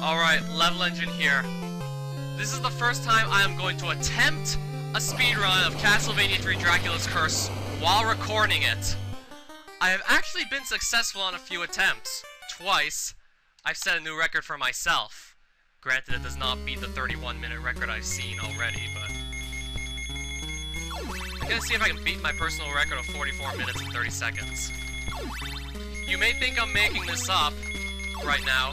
Alright, levelengine here. This is the first time I am going to attempt a speedrun of Castlevania 3 Dracula's Curse while recording it. I have actually been successful on a few attempts. Twice, I've set a new record for myself. Granted, it does not beat the 31-minute record I've seen already, but... I'm gonna see if I can beat my personal record of 44 minutes and 30 seconds. You may think I'm making this up right now.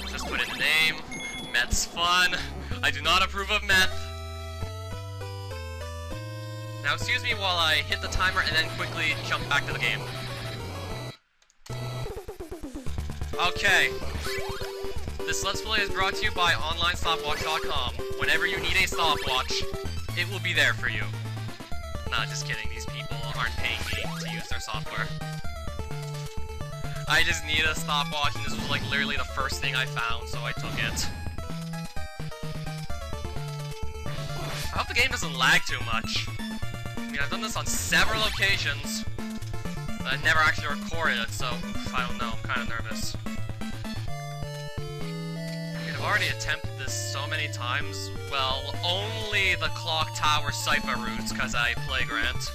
Just put in the name. Meth's fun. I do not approve of meth. Now excuse me while I hit the timer and then quickly jump back to the game. Okay. This Let's Play is brought to you by OnlineStopwatch.com. Whenever you need a stopwatch, it will be there for you. Nah, just kidding. These people aren't paying me to use their software. I just needed a stopwatch, and this was like literally the first thing I found, so I took it. I hope the game doesn't lag too much. I mean, I've done this on several occasions, but I never actually recorded it, so I don't know, I'm kind of nervous. I mean, I've already attempted this so many times. Well, only the Clock Tower Syfa routes, because I play Grant.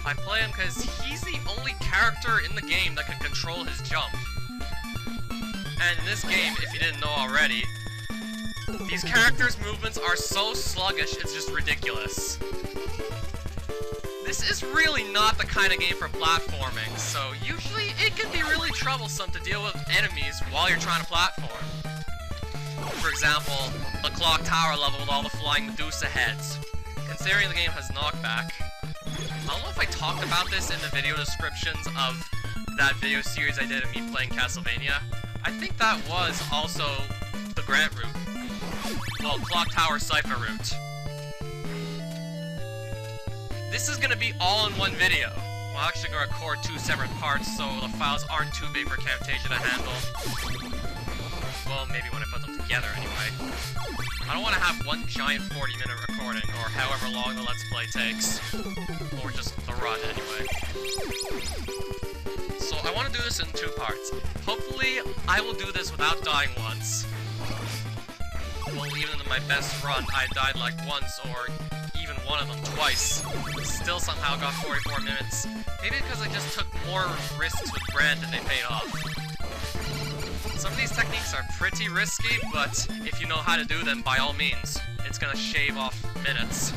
I play him because he's the only character in the game that can control his jump. And in this game, if you didn't know already, these characters' movements are so sluggish, it's just ridiculous. This is really not the kind of game for platforming, so usually it can be really troublesome to deal with enemies while you're trying to platform. For example, the Clock Tower level with all the flying Medusa heads. Considering the game has knockback, I don't know if I talked about this in the video descriptions of that video series I did of me playing Castlevania. I think that was also the Grant route. Well, Clock Tower Syfa route. This is gonna be all in one video. I'm actually gonna record two separate parts so the files aren't too big for Camtasia to handle. Well, maybe when I put them together anyway. I don't want to have one giant 40-minute recording, or however long the Let's Play takes. Or just the run, anyway. So I want to do this in two parts. Hopefully, I will do this without dying once. Well, even in my best run, I died like once, or even one of them twice. Still somehow got 44 minutes. Maybe because I just took more risks with Grant and they paid off. Some of these techniques are pretty risky, but if you know how to do them, by all means, it's gonna shave off minutes.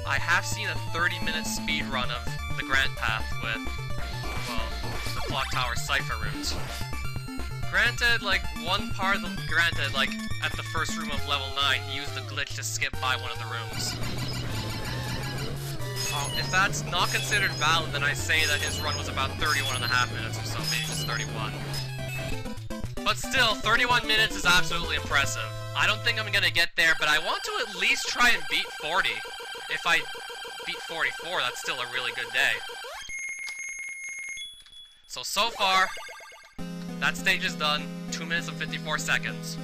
I have seen a 30-minute speedrun of the Grant path with, well, the Clock Tower Syfa route. Granted, like, at the first room of level 9, he used the glitch to skip by one of the rooms. If that's not considered valid, then I say that his run was about 31.5 minutes or so, maybe just 31. But still, 31 minutes is absolutely impressive. I don't think I'm gonna get there, but I want to at least try and beat 40. If I beat 44, that's still a really good day. So far, that stage is done. 2 minutes and 54 seconds.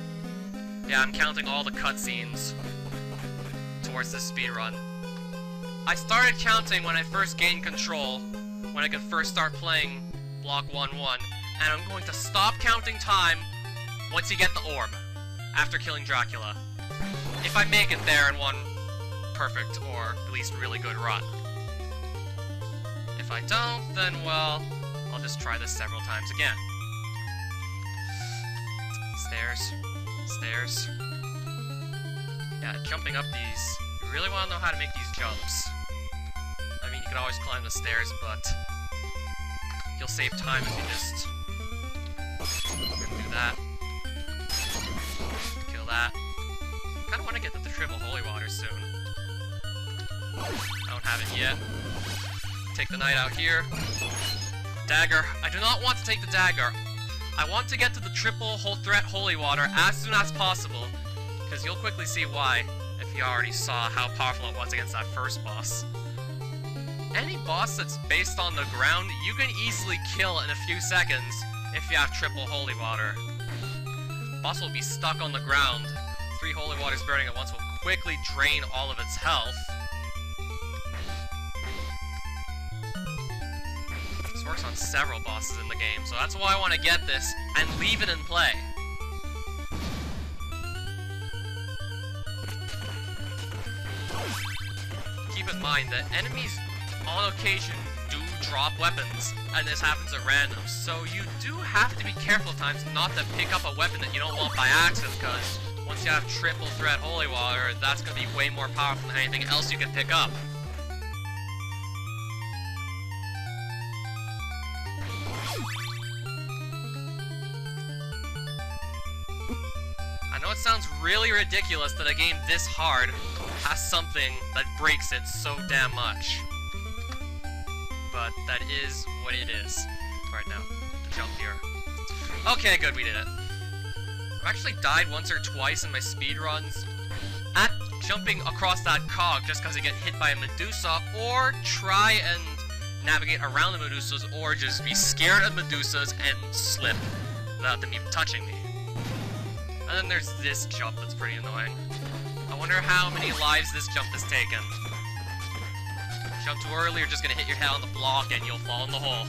Yeah, I'm counting all the cutscenes towards this speedrun. I started counting when I first gained control, when I could first start playing Block 1-1, and I'm going to stop counting time once you get the orb, after killing Dracula. If I make it there in one perfect, or at least really good run. If I don't, then, well, I'll just try this several times again. Stairs. Stairs. Yeah, jumping up these. You really want to know how to make these jumps. I mean, you could always climb the stairs, but you'll save time if you just do that. Kill that. I kinda wanna get the triple holy water soon. I don't have it yet. Take the knight out here. Dagger. I do not want to take the dagger. I want to get to the triple threat holy water as soon as possible, because you'll quickly see why if you already saw how powerful it was against that first boss. Any boss that's based on the ground, you can easily kill in a few seconds if you have triple holy water. Boss will be stuck on the ground. 3 holy waters burning at once will quickly drain all of its health. This works on several bosses in the game, so that's why I want to get this and leave it in play. Keep in mind that enemies on occasion do drop weapons, and this happens at random, so you do have to be careful at times not to pick up a weapon that you don't want by accident, because once you have triple threat holy water, that's going to be way more powerful than anything else you can pick up. I know it sounds really ridiculous that a game this hard has something that breaks it so damn much. But that is what it is right now. The jump here. Okay, good, we did it. I've actually died once or twice in my speedruns at jumping across that cog just because I get hit by a Medusa, or try and navigate around the Medusas, or just be scared of Medusas and slip without them even touching me. And then there's this jump that's pretty annoying. I wonder how many lives this jump has taken. Jump too early, you're just gonna hit your head on the block and you'll fall in the hole.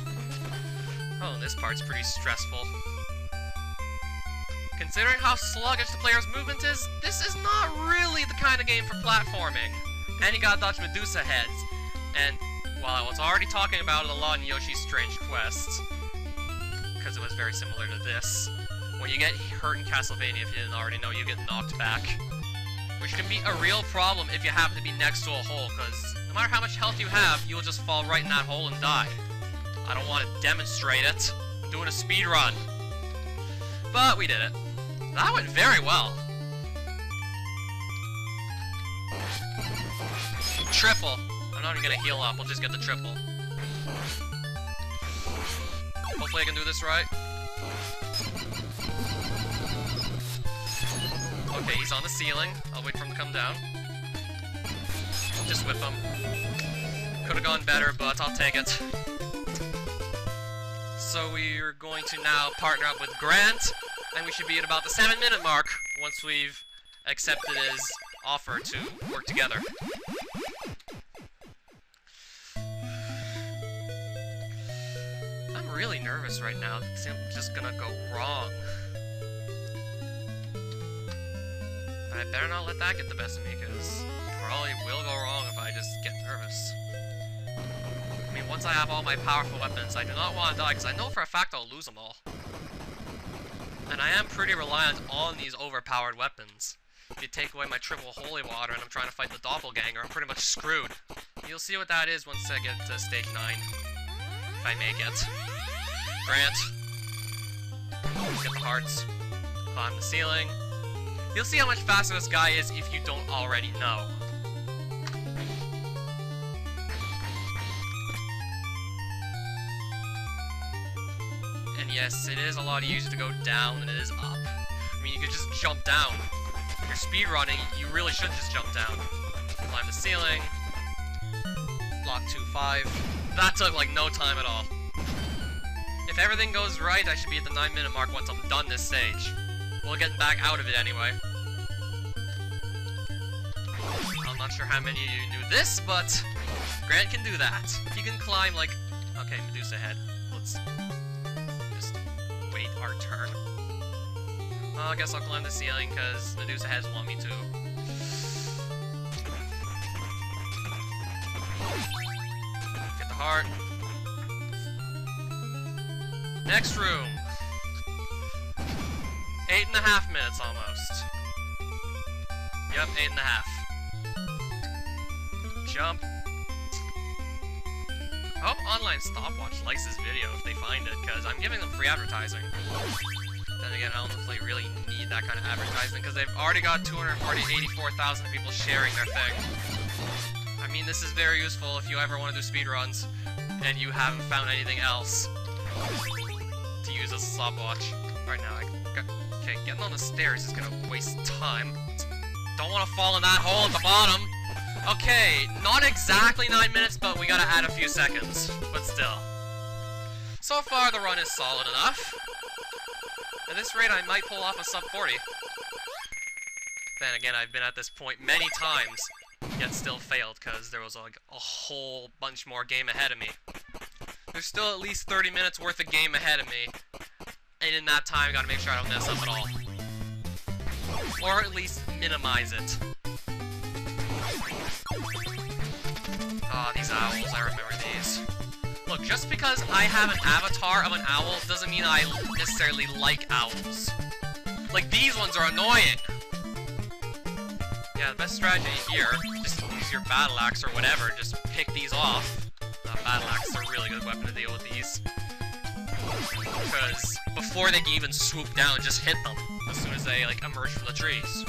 Oh, and this part's pretty stressful. Considering how sluggish the player's movement is, this is not really the kind of game for platforming. And you gotta dodge Medusa heads. And while I was already talking about it a lot in Yoshi's Strange Quest, because it was very similar to this, when you get hurt in Castlevania, if you didn't already know, you get knocked back. Which can be a real problem if you happen to be next to a hole, because no matter how much health you have, you'll just fall right in that hole and die. I don't want to demonstrate it. I'm doing a speed run. But we did it. That went very well. Triple. I'm not even gonna heal up, I'll just get the triple. Hopefully I can do this right. Okay, he's on the ceiling. I'll wait for him to come down. Just whip him. Could've gone better, but I'll take it. So we're going to now partner up with Grant, and we should be at about the 7-minute mark once we've accepted his offer to work together. I'm really nervous right now. It's just gonna go wrong. I better not let that get the best of me, because it probably will go wrong if I just get nervous. I mean, once I have all my powerful weapons, I do not want to die, because I know for a fact I'll lose them all. And I am pretty reliant on these overpowered weapons. If you take away my triple holy water and I'm trying to fight the doppelganger, I'm pretty much screwed. You'll see what that is once I get to stage 9. If I make it. Grant. Get the hearts. Climb the ceiling. You'll see how much faster this guy is if you don't already know. And yes, it is a lot easier to go down than it is up. I mean, you could just jump down. If you're speedrunning, you really should just jump down. Climb the ceiling. Block 2-5. That took like no time at all. If everything goes right, I should be at the 9-minute mark once I'm done this stage. We're getting back out of it anyway. I'm not sure how many of you knew this, but Grant can do that. He can climb like... Okay, Medusa head. Let's just wait our turn. I guess I'll climb the ceiling, because Medusa heads want me to. Get the heart. Next room. 8.5 minutes almost. Yep, 8.5. Jump. I hope Online Stopwatch likes this video if they find it, because I'm giving them free advertising. Then again, I don't know if they really need that kind of advertising, because they've already got 284,000 people sharing their thing. I mean, this is very useful if you ever want to do speedruns, and you haven't found anything else to use as a stopwatch. Right now, okay, getting on the stairs is gonna waste time. Don't want to fall in that hole at the bottom. Okay, not exactly 9 minutes, but we gotta add a few seconds. But still. So far, the run is solid enough. At this rate, I might pull off a sub 40. Then again, I've been at this point many times, yet still failed, because there was like a whole bunch more game ahead of me. There's still at least 30 minutes worth of game ahead of me. And in that time, I gotta make sure I don't mess up at all. Or at least minimize it. Ah, these owls, I remember these. Look, just because I have an avatar of an owl doesn't mean I necessarily like owls. Like, these ones are annoying! Yeah, the best strategy here, just use your battle axe or whatever, just pick these off. Battle axe is a really good weapon to deal with these. Because before they can even swoop down, just hit them as soon as they, like, emerge from the trees.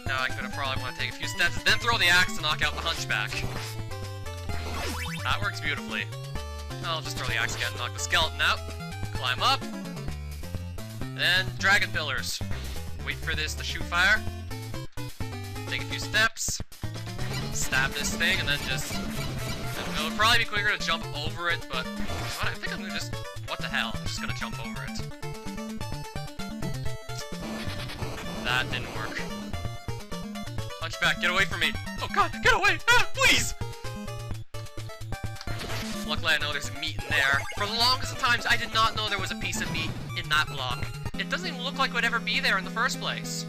Now I'm gonna probably want to take a few steps, then throw the axe to knock out the hunchback. That works beautifully. I'll just throw the axe again and knock the skeleton out. Climb up. Then dragon pillars. Wait for this to shoot fire. Take a few steps. Stab this thing and then just... It would probably be quicker to jump over it, but... I think I'm gonna just... What the hell? I'm just gonna jump over it. That didn't work. Hunchback, get away from me! Oh god, get away! Ah, please! Luckily I know there's meat in there. For the longest of times, I did not know there was a piece of meat in that block. It doesn't even look like it would ever be there in the first place.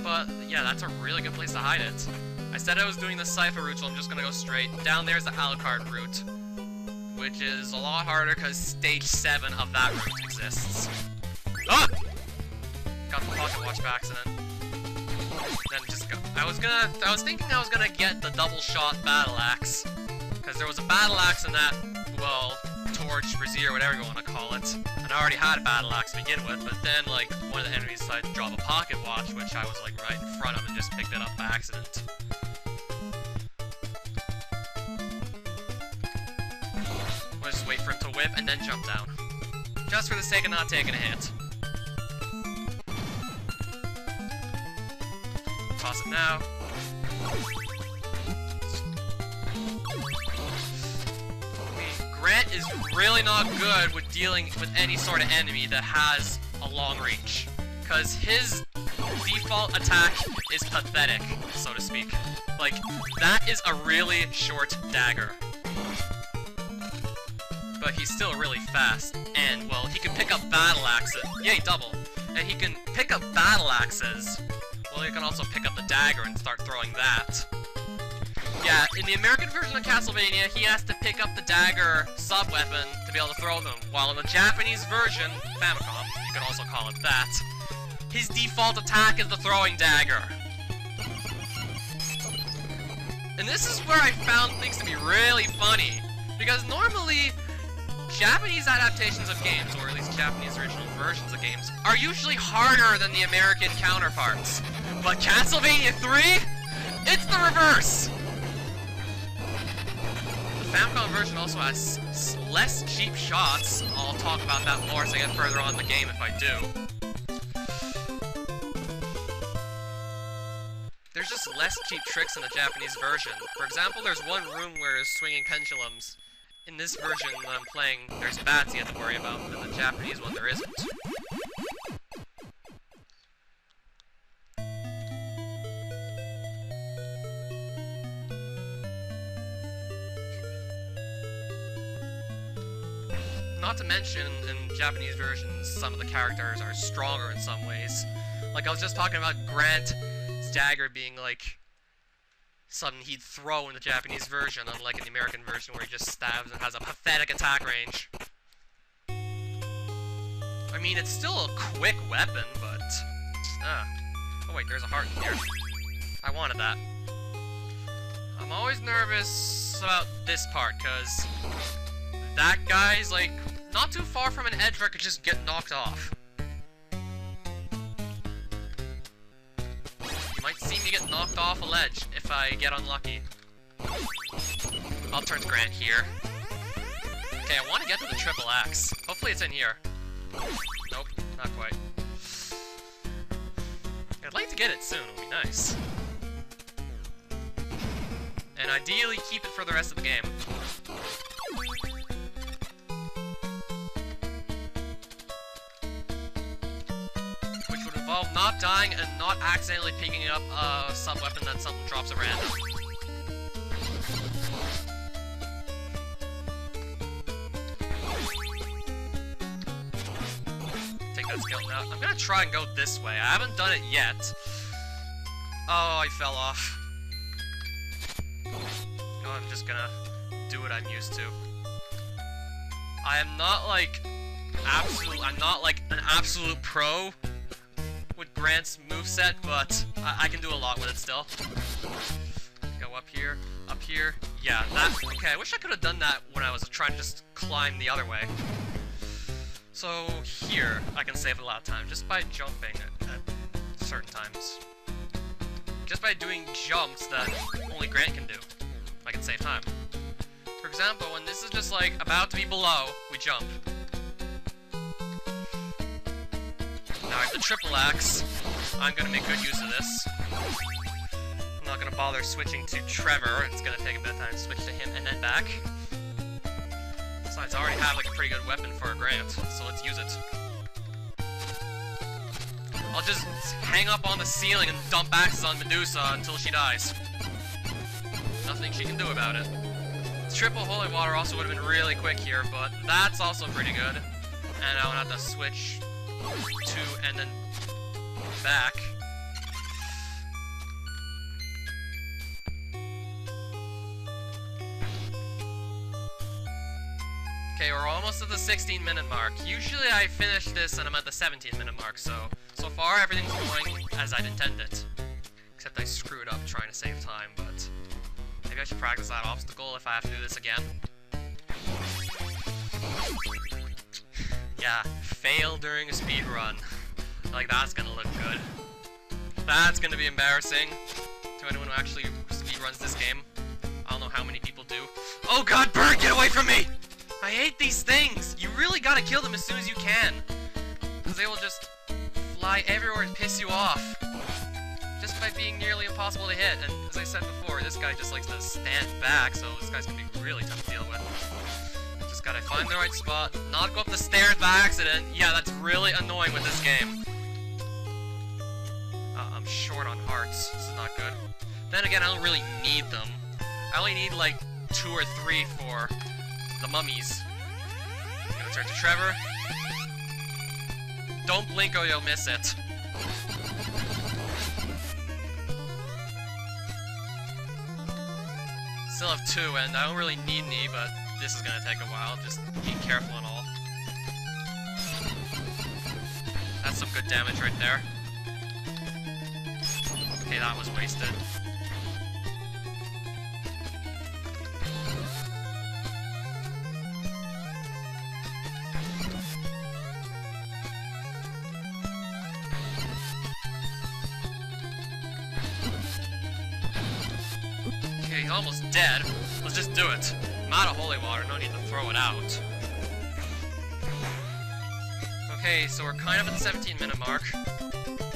But, yeah, that's a really good place to hide it. I said I was doing the Syfa route, so I'm just gonna go straight. Down there's the Alucard route, which is a lot harder because stage 7 of that route exists. Ah! Got the pocket watch by accident. Then just go. I was thinking I was gonna get the double shot battle axe, because there was a battle axe in that, well, torch, brazier, whatever you want to call it. And I already had a battle axe to begin with, but then, like, one of the enemies decided to drop a pocket watch, which I was, like, right in front of and just picked it up by accident. We'll just wait for him to whip and then jump down. Just for the sake of not taking a hit. Toss it now. Grant is really not good with dealing with any sort of enemy that has a long reach, because his default attack is pathetic, so to speak. Like, that is a really short dagger. But he's still really fast, and, well, he can pick up battle axes. Yay, double. And he can pick up battle axes. Well, he can also pick up the dagger and start throwing that. Yeah, in the American version of Castlevania, he has to pick up the dagger sub-weapon to be able to throw them, while in the Japanese version, Famicom, you can also call it that, his default attack is the throwing dagger. And this is where I found things to be really funny, because normally, Japanese adaptations of games, or at least Japanese original versions of games, are usually harder than the American counterparts. But Castlevania 3? It's the reverse! The Famicom version also has less cheap shots. I'll talk about that more as I get further on in the game if I do. There's just less cheap tricks in the Japanese version. For example, there's one room where there's swinging pendulums. In this version that I'm playing, there's bats you have to worry about, but in the Japanese one there isn't. Not to mention, in Japanese versions, some of the characters are stronger in some ways. Like, I was just talking about Grant's dagger being, like, something he'd throw in the Japanese version, unlike in the American version where he just stabs and has a pathetic attack range. I mean, it's still a quick weapon, but... Oh wait, there's a heart in here. I wanted that. I'm always nervous about this part, because that guy's, like, not too far from an edge where I could just get knocked off. You might see me get knocked off a ledge if I get unlucky. I'll turn to Grant here. Okay, I want to get to the triple axe. Hopefully it's in here. Nope, not quite. I'd like to get it soon, it would be nice. And ideally keep it for the rest of the game. Which would involve not dying and not accidentally picking up a sub-weapon that something drops at random. let's go. Now, I'm gonna try and go this way. I haven't done it yet. Oh, I fell off. No, I'm just gonna do what I'm used to. I am not like I'm not like an absolute pro with Grant's moveset, but I can do a lot with it still. Go up here, yeah, that, okay, I wish I could have done that when I was trying to just climb the other way. So here, I can save a lot of time just by jumping at certain times. Just by doing jumps that only Grant can do, I can save time. For example, when this is just like about to be below, we jump. Now I have the triple axe. I'm gonna make good use of this. I'm not gonna bother switching to Trevor. It's gonna take a bit of time to switch to him and then back. Besides, I already have like a pretty good weapon for a Grant, so let's use it. I'll just hang up on the ceiling and dump axes on Medusa until she dies. Nothing she can do about it. Triple holy water also would have been really quick here, but that's also pretty good. And I don't have to switch to and then back. Okay, we're almost at the 16-minute mark. Usually I finish this and I'm at the 17-minute mark, so far everything's going as I'd intended. Except I screwed up trying to save time, but maybe I should practice that obstacle if I have to do this again. Yeah, fail during a speed run. Like, that's gonna look good. That's gonna be embarrassing to anyone who actually speedruns this game. I don't know how many people do. Oh god, bird, get away from me! I hate these things! You really gotta kill them as soon as you can. Because they will just fly everywhere and piss you off. Just by being nearly impossible to hit. And as I said before, this guy just likes to stand back, so this guy's gonna be really tough to deal with. Just gotta find the right spot, not go up the stairs by accident. Yeah, that's really annoying with this game. I'm short on hearts. This is not good. Then again, I don't really need them. I only need like 2 or 3 for the mummies. I'm gonna turn to Trevor. Don't blink or you'll miss it. Still have 2, and I don't really need any, but this is gonna take a while. Just be careful and all. That's some good damage right there. Okay, that was wasted. Okay, he's almost dead. Let's just do it. I'm out of holy water, no need to throw it out. Okay, so we're kind of at the 17-minute mark. I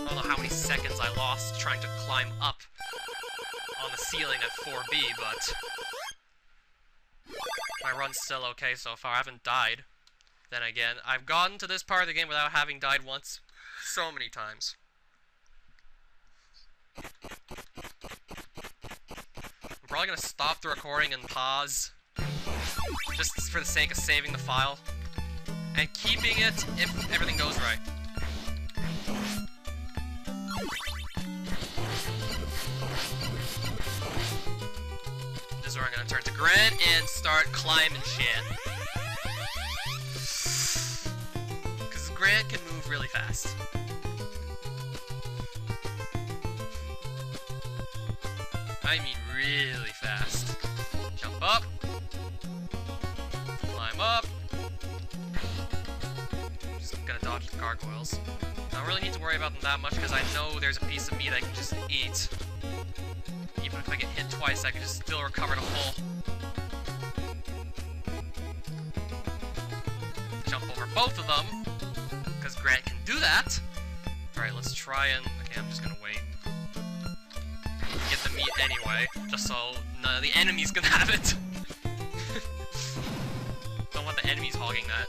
don't know how many seconds I lost trying to climb up on the ceiling at 4B, but my run's still okay so far. I haven't died. Then again, I've gotten to this part of the game without having died once so many times. I'm probably gonna stop the recording and pause, just for the sake of saving the file, and keeping it if everything goes right. This is where I'm gonna turn to Grant and start climbing shit. Because Grant can move really fast. I mean really fast. Jump up. Climb up. Just gonna dodge the gargoyles. I don't really need to worry about them that much because I know there's a piece of meat I can just eat. Even if I get hit twice, I can just still recover the full. Jump over both of them, because Grant can do that. Alright, let's try and... Okay, I'm just gonna wait. Get the meat anyway, just so none of the enemies can have it. Don't want the enemies hogging that.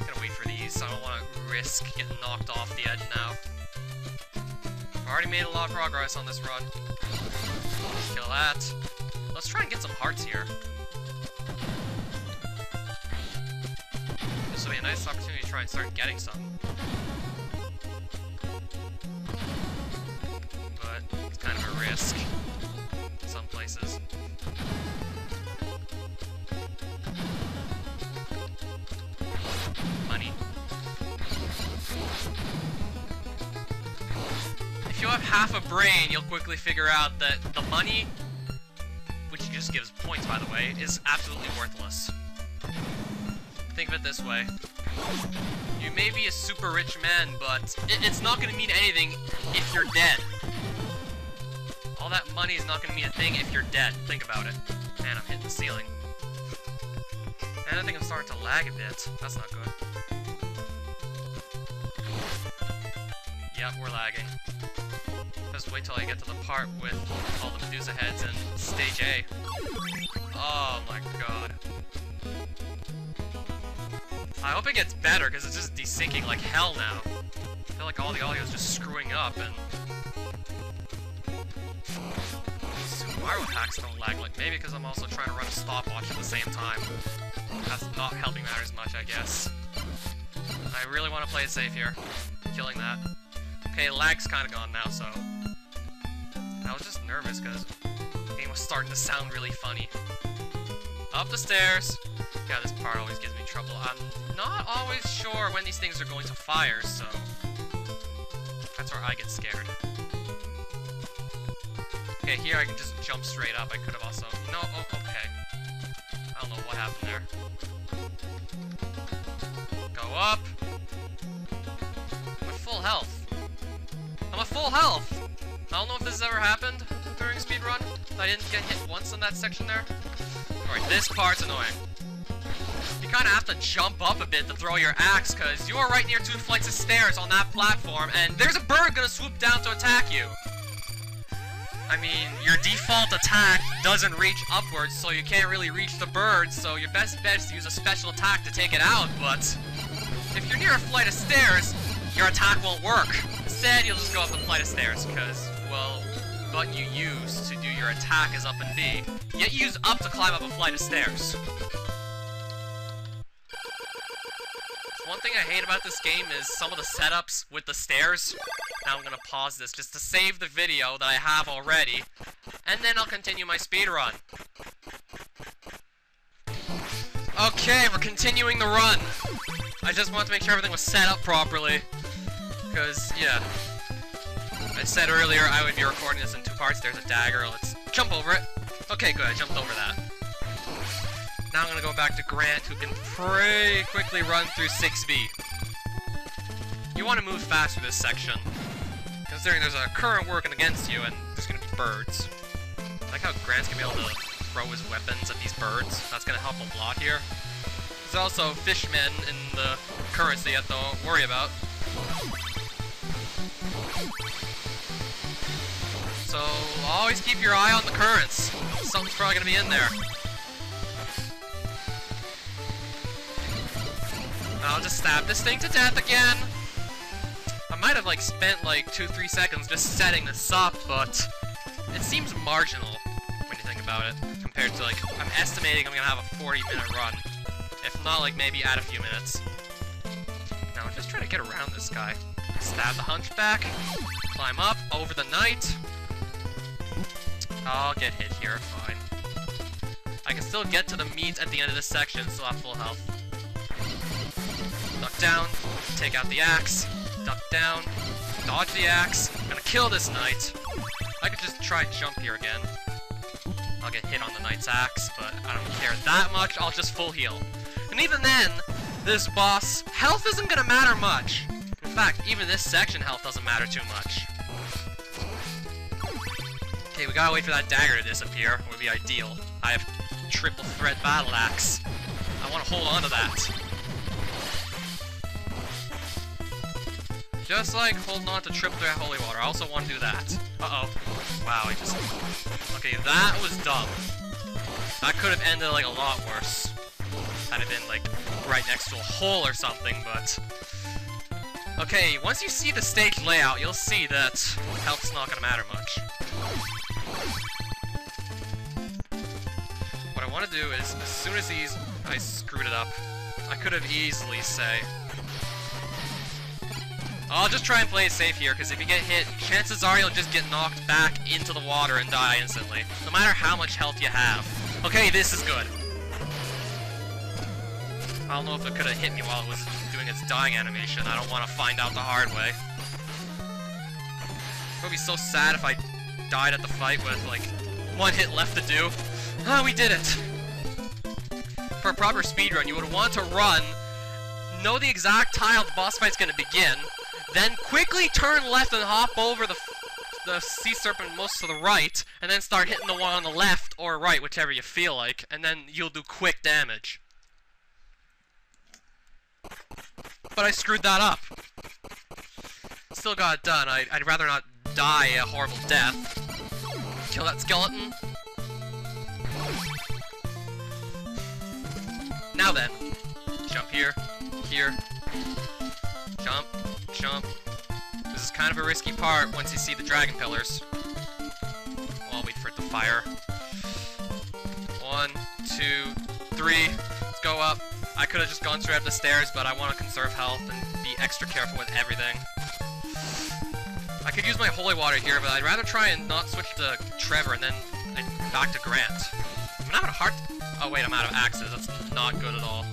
Gotta wait for these, I don't want to risk getting knocked off the edge now. I've already made a lot of progress on this run. Kill that. Let's try and get some hearts here. This will be a nice last opportunity to try and start getting some. But it's kind of a risk in some places. Money. If you have half a brain, you'll quickly figure out that the money, which just gives points by the way, is absolutely worthless. Think of it this way. You may be a super rich man, but it's not going to mean anything if you're dead. All that money is not going to mean a thing if you're dead. Think about it. Man, I'm hitting the ceiling. And I think I'm starting to lag a bit. That's not good. Yep, we're lagging. Just wait till I get to the part with all the Medusa heads in stage A. Oh my god. I hope it gets better, because it's just desyncing like hell now. I feel like all the audio is just screwing up, and... Super Mario attacks don't lag, like maybe because I'm also trying to run a stopwatch at the same time. That's not helping matters much, I guess. I really want to play it safe here. Killing that. Okay, lag's kind of gone now, so... I was just nervous, because the game was starting to sound really funny. Up the stairs! Yeah, this part always gives me trouble. I'm not always sure when these things are going to fire, so... That's where I get scared. Okay, here I can just jump straight up. I could have also... No, oh, okay. I don't know what happened there. Go up! I'm at full health. I'm at full health! I don't know if this has ever happened during Speedrun. I didn't get hit once in that section there. Alright, this part's annoying. You kinda have to jump up a bit to throw your axe, cause you are right near 2 flights of stairs on that platform, and there's a bird gonna swoop down to attack you! I mean, your default attack doesn't reach upwards, so you can't really reach the bird, so your best bet is to use a special attack to take it out, but... if you're near a flight of stairs, your attack won't work. Instead, you'll just go up the flight of stairs, because, well, the button you use to do your attack is up and B, yet you use up to climb up a flight of stairs. One thing I hate about this game is some of the setups with the stairs. Now I'm gonna pause this just to save the video that I have already, and then I'll continue my speedrun. Okay, we're continuing the run. I just wanted to make sure everything was set up properly, because, yeah. I said earlier I would be recording this in 2 parts. There's a dagger, let's jump over it. Okay, good, I jumped over that. Now I'm gonna go back to Grant, who can pretty quickly run through 6B. You want to move fast through this section, considering there's a current working against you, and there's gonna be birds. I like how Grant's gonna be able to throw his weapons at these birds. That's gonna help a lot here. There's also fishmen in the currents that you have to worry about. So always keep your eye on the currents. Something's probably gonna be in there. I'll just stab this thing to death again. I might have like spent like 2-3 seconds just setting this up, but it seems marginal when you think about it, compared to like, I'm estimating I'm gonna have a 40-minute run. If not, like maybe add a few minutes. Now I'm just trying to get around this guy. Stab the hunchback, climb up, over the knight. I'll get hit here, fine. I can still get to the meat at the end of this section, still have full health. Duck down, take out the axe, duck down, dodge the axe. I'm gonna kill this knight. I could just try and jump here again. I'll get hit on the knight's axe, but I don't care that much, I'll just full heal. And even then, this boss, health isn't gonna matter much. In fact, even this section health doesn't matter too much. Okay, we gotta wait for that dagger to disappear. It would be ideal. I have triple threat battle axe. I wanna hold on to that. Just like holding on to triple threat holy water. I also want to do that. Uh-oh. Wow, I just... Okay, that was dumb. That could have ended like a lot worse. Had it been like right next to a hole or something, but... Okay, once you see the stage layout, you'll see that health's not gonna matter much. What I want to do is, as soon as these... I screwed it up. I could have easily say. I'll just try and play it safe here, because if you get hit, chances are you'll just get knocked back into the water and die instantly, no matter how much health you have. Okay, this is good. I don't know if it could have hit me while it was doing its dying animation. I don't want to find out the hard way. It would be so sad if I died at the fight with, like, 1 hit left to do. Ah, we did it! For a proper speedrun, you would want to run, know the exact tile the boss fight's going to begin, then quickly turn left and hop over the sea serpent most to the right, and then start hitting the one on the left or right, whichever you feel like, and then you'll do quick damage. But I screwed that up. Still got it done. I'd rather not die a horrible death. Kill that skeleton. Now then. Jump here. Here. Jump. Jump. This is kind of a risky part once you see the dragon pillars. I'll wait for it to fire. 1, 2, 3. Let's go up. I could have just gone straight up the stairs, but I want to conserve health and be extra careful with everything. I could use my holy water here, but I'd rather try and not switch to Trevor and then back to Grant. I'm having a hard... Oh wait, I'm out of axes. That's not good at all.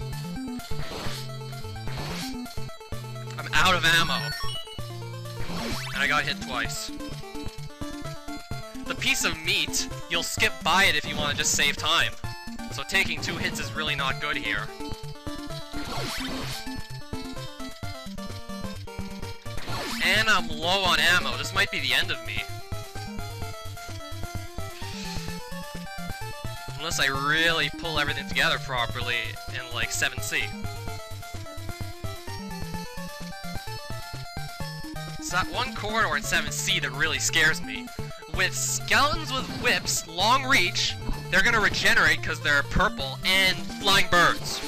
I'm out of ammo. And I got hit twice. The piece of meat, you'll skip by it if you want to just save time. So taking 2 hits is really not good here. And I'm low on ammo. This might be the end of me. Unless I really pull everything together properly in, like, 7C. It's that one corridor in 7C that really scares me. With skeletons with whips, long reach, they're gonna regenerate because they're purple, and flying birds.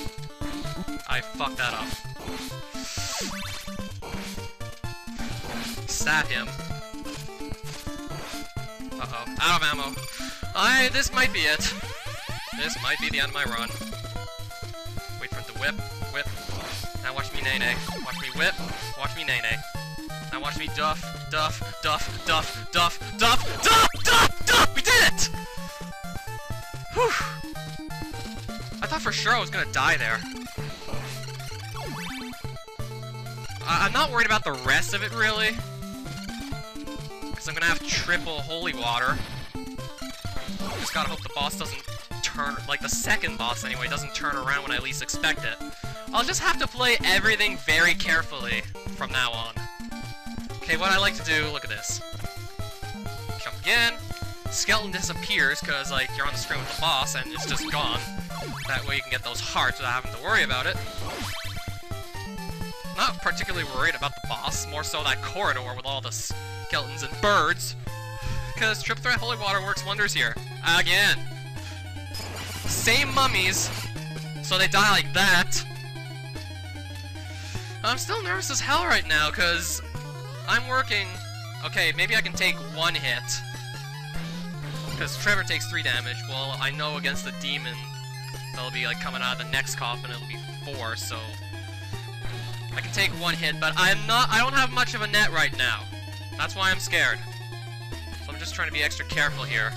I fucked that up. Sat him. Uh-oh. Out of ammo. This might be it. This might be the end of my run. Wait for it to whip. Whip. Now watch me nay-nay. Watch me whip. Watch me nay-nay. Now watch me duff. Duff. Duff. Duff. Duff. Duff. Duff. Duff. Duff! We did it! Whew. I thought for sure I was gonna die there. I'm not worried about the rest of it, really. Because I'm gonna have triple holy water. Just gotta hope the boss doesn't turn, like the second boss anyway, doesn't turn around when I least expect it. I'll just have to play everything very carefully from now on. Okay, what I like to do, look at this. Jump again. Skeleton disappears because, like, you're on the screen with the boss and it's just gone. That way you can get those hearts without having to worry about it. Not particularly worried about the boss, more so that corridor with all the skeletons and birds. Because Triple Threat Holy Water works wonders here. Again. Same mummies, so they die like that. I'm still nervous as hell right now, because I'm working... Okay, maybe I can take 1 hit. Because Trevor takes 3 damage. Well, I know against the demon, that'll be like coming out of the next coffin, it'll be 4, so... I can take 1 hit, but I don't have much of a net right now. That's why I'm scared. So I'm just trying to be extra careful here.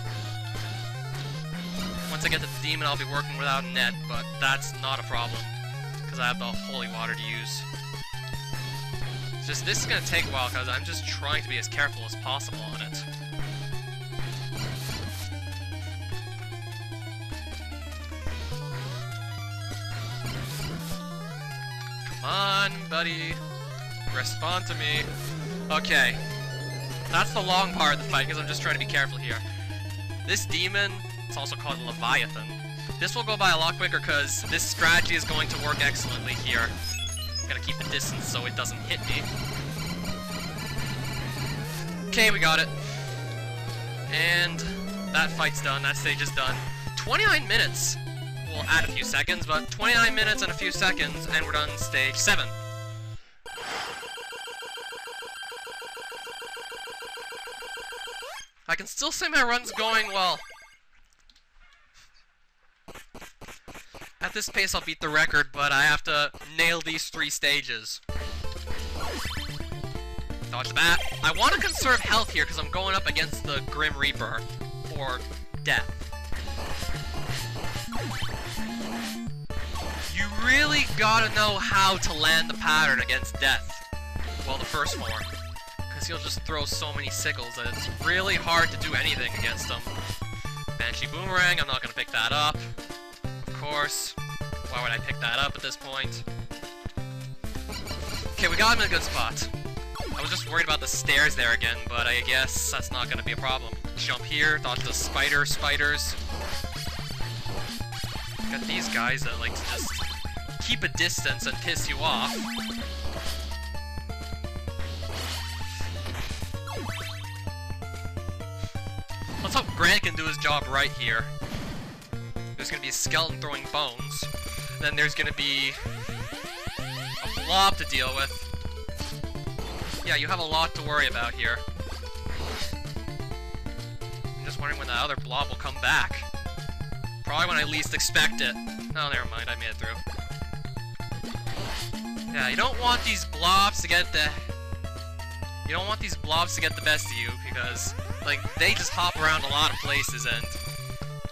Once I get to the demon, I'll be working without a net, but that's not a problem. Because I have the holy water to use. It's just, this is going to take a while, because I'm just trying to be as careful as possible on it. Come on, buddy. Respond to me. Okay. That's the long part of the fight, because I'm just trying to be careful here. This demon, it's also called Leviathan. This will go by a lot quicker, because this strategy is going to work excellently here. Gotta keep the distance so it doesn't hit me. Okay, we got it. And that fight's done, that stage is done. 29 minutes. We'll add a few seconds, but 29 minutes and a few seconds, and we're done stage 7. I can still say my run's going well. At this pace I'll beat the record, but I have to nail these 3 stages. Dodge the bat. I want to conserve health here because I'm going up against the Grim Reaper, or death. You really gotta know how to land the pattern against death. Well, the first form. Because he'll just throw so many sickles that it's really hard to do anything against him. Banshee Boomerang, I'm not gonna pick that up. Of course. Why would I pick that up at this point? Okay, we got him in a good spot. I was just worried about the stairs there again, but I guess that's not gonna be a problem. Jump here, dodge the spiders. Got these guys that like to just keep a distance and piss you off. Let's hope Grant can do his job right here. There's gonna be a skeleton throwing bones. Then there's gonna be a blob to deal with. Yeah, you have a lot to worry about here. I'm just wondering when that other blob will come back. Probably when I least expect it. Oh, never mind, I made it through. Yeah, you don't want these blobs to get the... You don't want these blobs to get the best of you, because, like, they just hop around a lot of places, and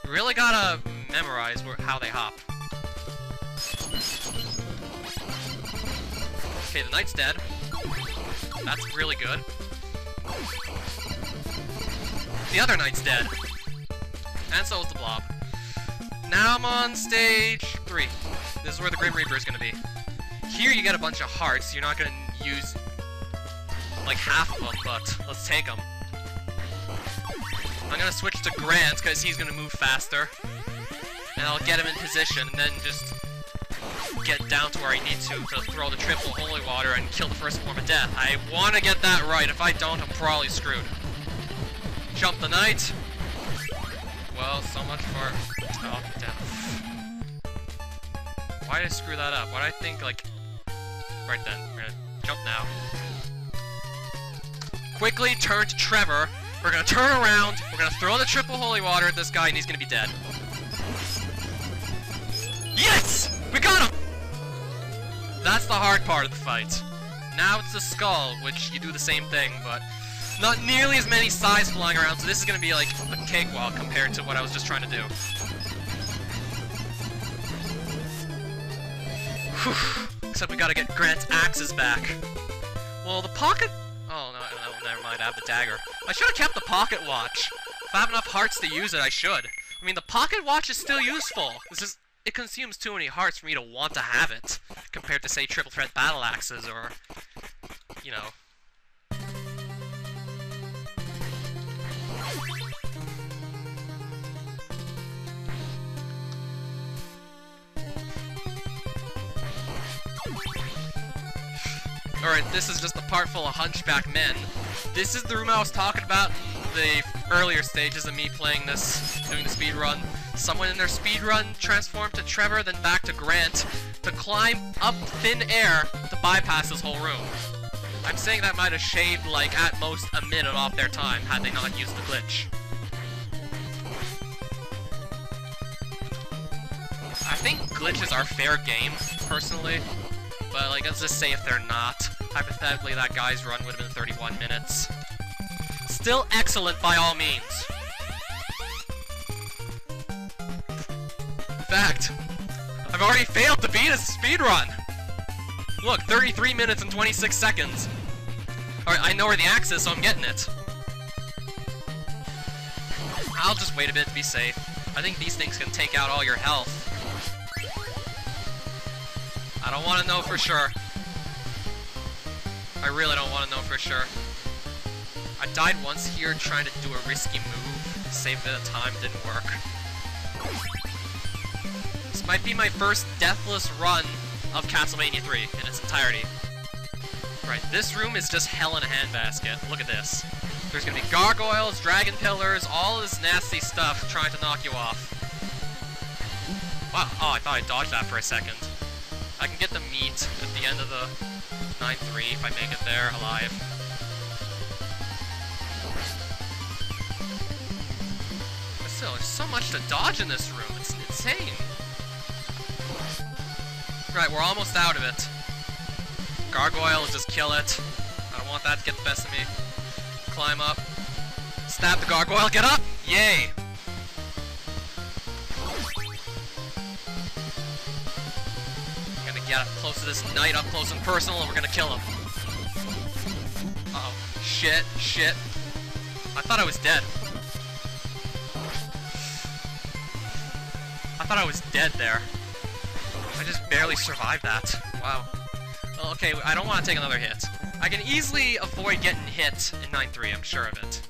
you really gotta memorize how they hop. Okay, the knight's dead. That's really good. The other knight's dead. And so is the blob. Now I'm on stage 3. This is where the Grim Reaper is gonna be. Here you get a bunch of hearts. You're not gonna use like half of them, but let's take them. I'm gonna switch to Grant because he's gonna move faster. And I'll get him in position and then just get down to where I need to throw the triple holy water and kill the first form of death. I want to get that right. If I don't, I'm probably screwed. Jump the knight. Well, so much for... Oh, damn. Why did I screw that up? Why did I think, like... Right then. We're gonna jump now. Quickly turn to Trevor. We're gonna turn around. We're gonna throw the triple holy water at this guy, and he's gonna be dead. Yes! We got him! That's the hard part of the fight. Now it's the skull, which you do the same thing, but not nearly as many sides flying around, so this is gonna be like a cakewalk compared to what I was just trying to do. Whew. Except we gotta get Grant's axes back. Well, the pocket... Oh, no, never mind, I have the dagger. I should have kept the pocket watch. If I have enough hearts to use it, I should. I mean, the pocket watch is still useful. It consumes too many hearts for me to want to have it, compared to, say, triple threat battle axes, or, you know. Alright, this is just a part full of hunchback men. This is the room I was talking about in the earlier stages of me playing this, doing the speedrun. Someone in their speedrun transformed to Trevor, then back to Grant, to climb up thin air to bypass this whole room. I'm saying that might have shaved, like, at most a minute off their time, had they not used the glitch. I think glitches are fair game, personally. But, like, let's just say if they're not. Hypothetically, that guy's run would have been 31 minutes. Still excellent by all means. In fact, I've already failed to beat a speedrun! Look, 33 minutes and 26 seconds. Alright, I know where the axe is, so I'm getting it. I'll just wait a bit to be safe. I think these things can take out all your health. I don't want to know for sure. I really don't want to know for sure. I died once here trying to do a risky move. Save a bit of time, didn't work. This might be my first deathless run of Castlevania 3 in its entirety. Right, this room is just hell in a handbasket. Look at this. There's gonna be gargoyles, dragon pillars, all this nasty stuff trying to knock you off. Wow, oh, I thought I dodged that for a second. I can get the meat at the end of the 9-3 if I make it there alive. But still, there's so much to dodge in this room. It's insane. Right, we're almost out of it. Gargoyle, just kill it. I don't want that to get the best of me. Climb up. Stab the gargoyle, get up! Yay! I'm gonna get up close to this knight, up close and personal, and we're gonna kill him. Uh-oh. Shit, shit. I thought I was dead. I thought I was dead there. I just barely survived that. Wow. Well, okay, I don't want to take another hit. I can easily avoid getting hit in 9-3, I'm sure of it.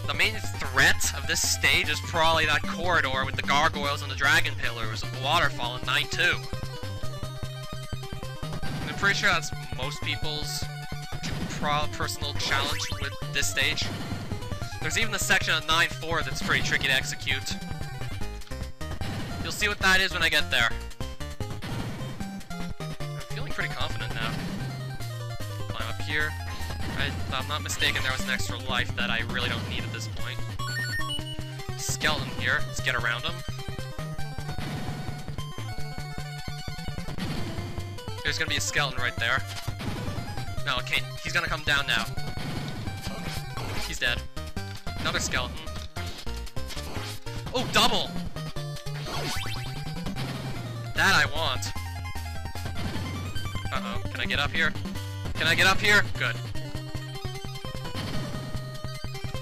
The main threat of this stage is probably that corridor with the gargoyles and the dragon pillars of the waterfall in 9-2. I'm pretty sure that's most people's personal challenge with this stage. There's even the section of 9-4 that's pretty tricky to execute. You'll see what that is when I get there. I'm feeling pretty confident now. Climb up here. If I'm not mistaken, there was an extra life that I really don't need at this point. Skeleton here. Let's get around him. There's gonna be a skeleton right there. No, okay, he's gonna come down now. He's dead. Another skeleton. Oh, double! That I want. Uh-oh, can I get up here? Can I get up here? Good.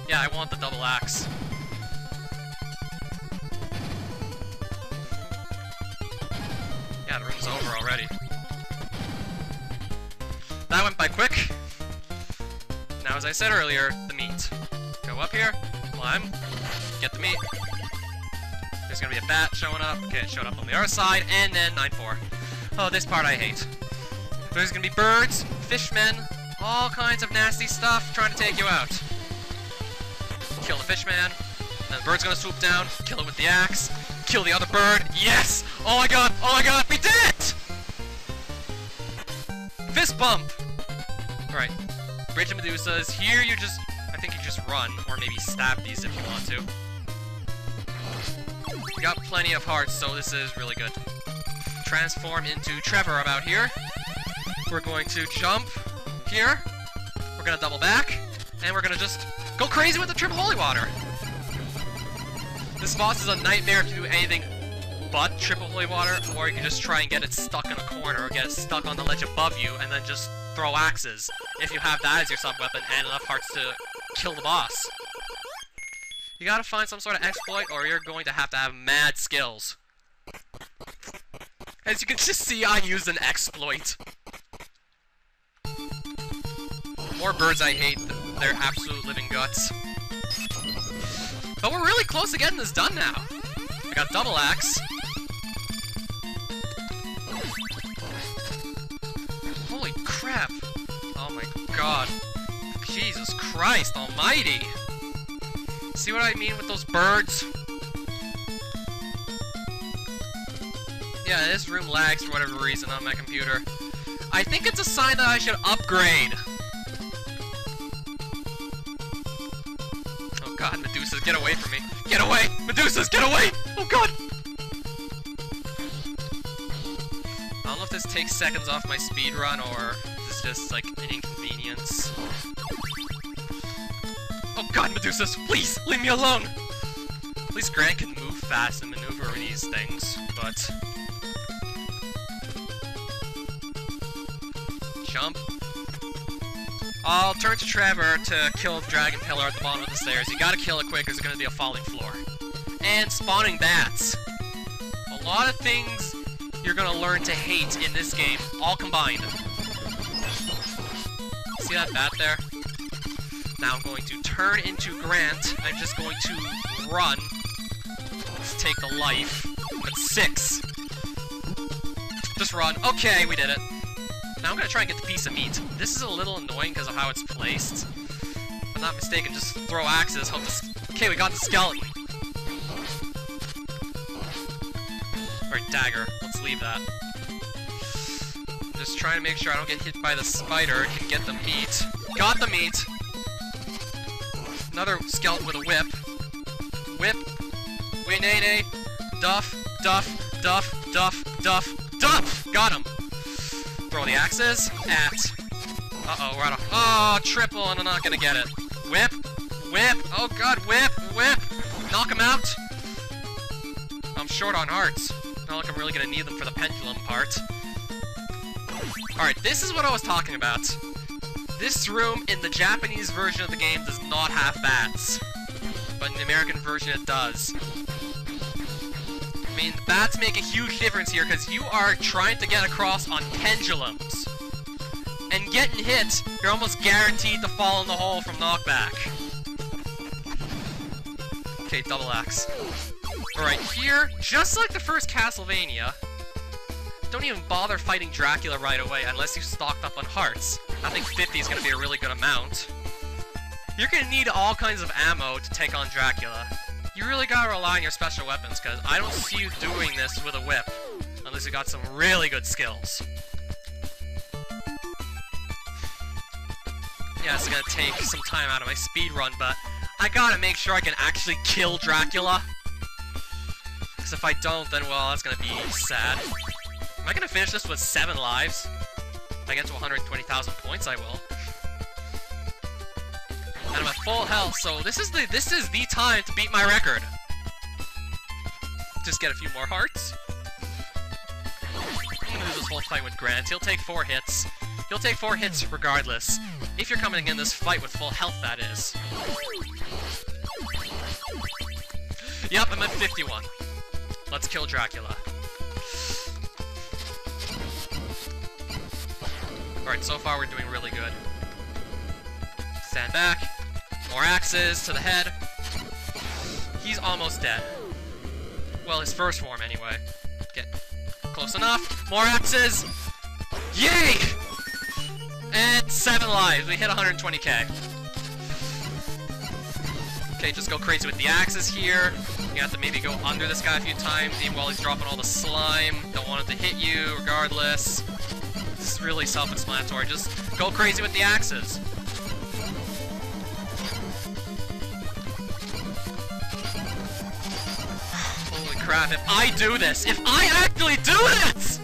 Yeah, I want the double axe. Yeah, the room's over already. That went by quick. Now, as I said earlier, the meat. Go up here, climb, get the meat. There's gonna be a bat showing up. Okay, it showed up on the other side, and then 9-4. Oh, this part I hate. There's gonna be birds, fishmen, all kinds of nasty stuff trying to take you out. Kill the fishman, and then the bird's gonna swoop down, kill it with the axe, kill the other bird. Yes! Oh my god! Oh my god! We did it! Fist bump! Alright. Bridge of Medusas. Here you just... I think you just run, or maybe stab these if you want to. We got plenty of hearts, so this is really good. Transform into Trevor about here. We're going to jump here. We're gonna double back, and we're gonna just go crazy with the triple holy water. This boss is a nightmare if you do anything but triple holy water, or you can just try and get it stuck in a corner, or get it stuck on the ledge above you, and then just throw axes, if you have that as your sub-weapon and enough hearts to kill the boss. You gotta find some sort of exploit, or you're going to have mad skills. As you can just see, I used an exploit. More birds I hate, they're absolute living guts. But we're really close to getting this done now. I got double axe. Holy crap. Oh my god. Jesus Christ almighty. See what I mean with those birds? Yeah, this room lags for whatever reason on my computer. I think it's a sign that I should upgrade. Oh god, Medusas, get away from me. Get away! Medusas, get away! Oh god! I don't know if this takes seconds off my speedrun, or is this just like an inconvenience. Oh god, Medusas, please, leave me alone! At least Grant can move fast and maneuver these things, but... Jump. I'll turn to Trevor to kill the dragon pillar at the bottom of the stairs. You gotta kill it quick, there's gonna be a falling floor. And spawning bats. A lot of things you're gonna learn to hate in this game, all combined. See that bat there? Now I'm going to turn into Grant. I'm just going to run. Let's take the life. That's 6. Just run. Okay, we did it. Now I'm gonna try and get the piece of meat. This is a little annoying because of how it's placed. If I'm not mistaken, just throw axes, hope this... Okay, we got the skeleton. Alright, dagger. Let's leave that. Just trying to make sure I don't get hit by the spider. Can get the meat. Got the meat! Another skeleton with a whip. Whip. Wait, nay, nay. Duff, duff, duff, duff, duff, duff! Got him! Throw the axes at... Uh-oh, we're out of... Oh, triple, and I'm not gonna get it. Whip! Whip! Oh god, whip! Whip! Knock him out! I'm short on hearts. Not like I'm really gonna need them for the pendulum part. Alright, this is what I was talking about. This room in the Japanese version of the game does not have bats. But in the American version it does. I mean, the bats make a huge difference here because you are trying to get across on pendulums. And getting hit, you're almost guaranteed to fall in the hole from knockback. Okay, double axe. Alright, here, just like the first Castlevania, don't even bother fighting Dracula right away unless you stocked up on hearts. I think 50 is going to be a really good amount. You're going to need all kinds of ammo to take on Dracula. You really got to rely on your special weapons, because I don't see you doing this with a whip, unless you got some really good skills. Yeah, it's going to take some time out of my speedrun, but I gotta make sure I can actually kill Dracula. Because if I don't, then, well, that's gonna be sad. Am I gonna finish this with 7 lives? If I get to 120,000 points, I will. And I'm at full health, so this is the time to beat my record. Just get a few more hearts. I'm gonna do this whole fight with Grant. He'll take 4 hits. He'll take 4 hits regardless. If you're coming in this fight with full health, that is. Yep, I'm at 51. Let's kill Dracula. Alright, so far we're doing really good. Stand back. More axes to the head. He's almost dead. Well, his first form, anyway. Get close enough. More axes! Yay! And 7 lives. We hit 120k. Okay, just go crazy with the axes here. You have to maybe go under this guy a few times, even while he's dropping all the slime. Don't want him to hit you, regardless. This is really self-explanatory. Just go crazy with the axes. Holy crap, if I do this! If I actually do this!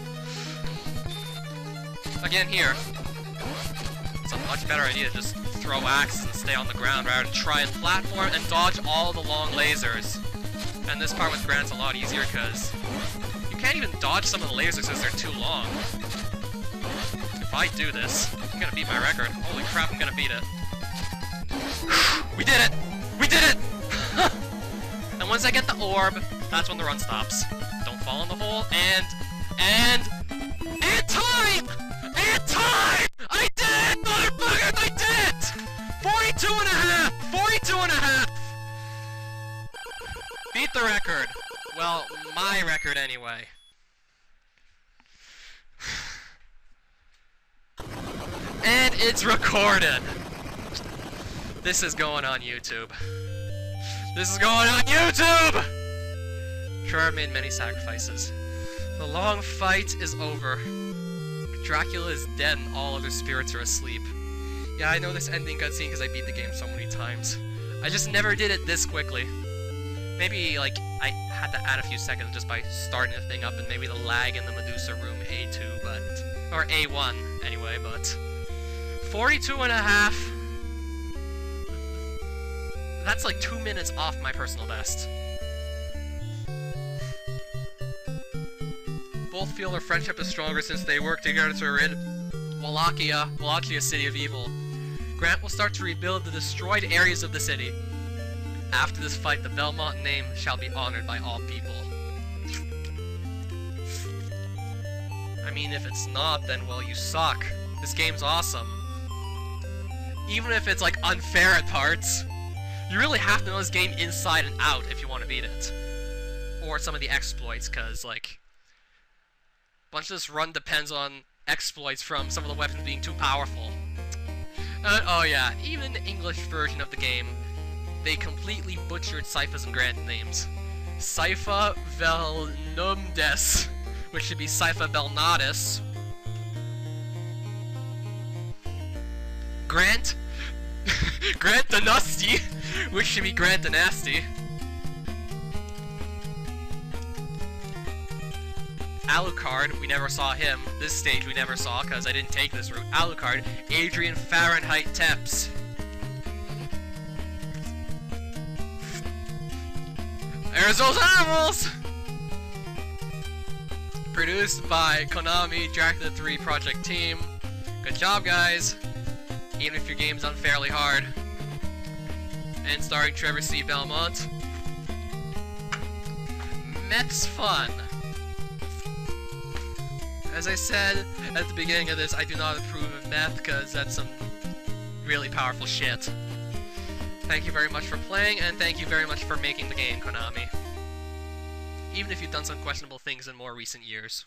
Again, here. It's a much better idea to just throw axes and stay on the ground rather than try and platform and dodge all the long lasers. And this part with Grant's a lot easier because you can't even dodge some of the lasers because they're too long. If I do this, I'm gonna beat my record. Holy crap, I'm gonna beat it. We did it! We did it! And once I get the orb, that's when the run stops. Don't fall in the hole, and time! And time! I did it, motherfuckers! I did it! 42 and a half! 42 and a half! Beat the record. Well, my record anyway. And it's recorded! This is going on YouTube. This is going on YouTube! Sure, I've made many sacrifices. The long fight is over. Dracula is dead and all other spirits are asleep. Yeah, I know this ending cutscene because I beat the game so many times. I just never did it this quickly. Maybe, like, I had to add a few seconds just by starting the thing up and maybe the lag in the Medusa room A2, but... or A1, anyway, but... 42 and a half... That's like 2 minutes off my personal best. Both feel their friendship is stronger since they work together to rid Wallachia City of evil. Grant will start to rebuild the destroyed areas of the city. After this fight, the Belmont name shall be honored by all people. I mean, if it's not, then, well, you suck. This game's awesome. Even if it's, like, unfair at parts, you really have to know this game inside and out if you want to beat it. Or some of the exploits, because, like, a bunch of this run depends on exploits from some of the weapons being too powerful. Oh yeah, even in the English version of the game, they completely butchered Syfa's and Grant names. Syfa Velnumdes, which should be Syfa Belnadis. Grant Danasty, which should be Grant Danasty. Alucard, we never saw him. This stage we never saw because I didn't take this route. Alucard, Adrian Fahrenheit Tepps. There's those animals! Produced by Konami, Dracula 3 project team. Good job, guys. Even if your game's unfairly hard. And starring Trevor C. Belmont. Meth's fun. As I said at the beginning of this, I do not approve of meth because that's some really powerful shit. Thank you very much for playing, and thank you very much for making the game, Konami. Even if you've done some questionable things in more recent years.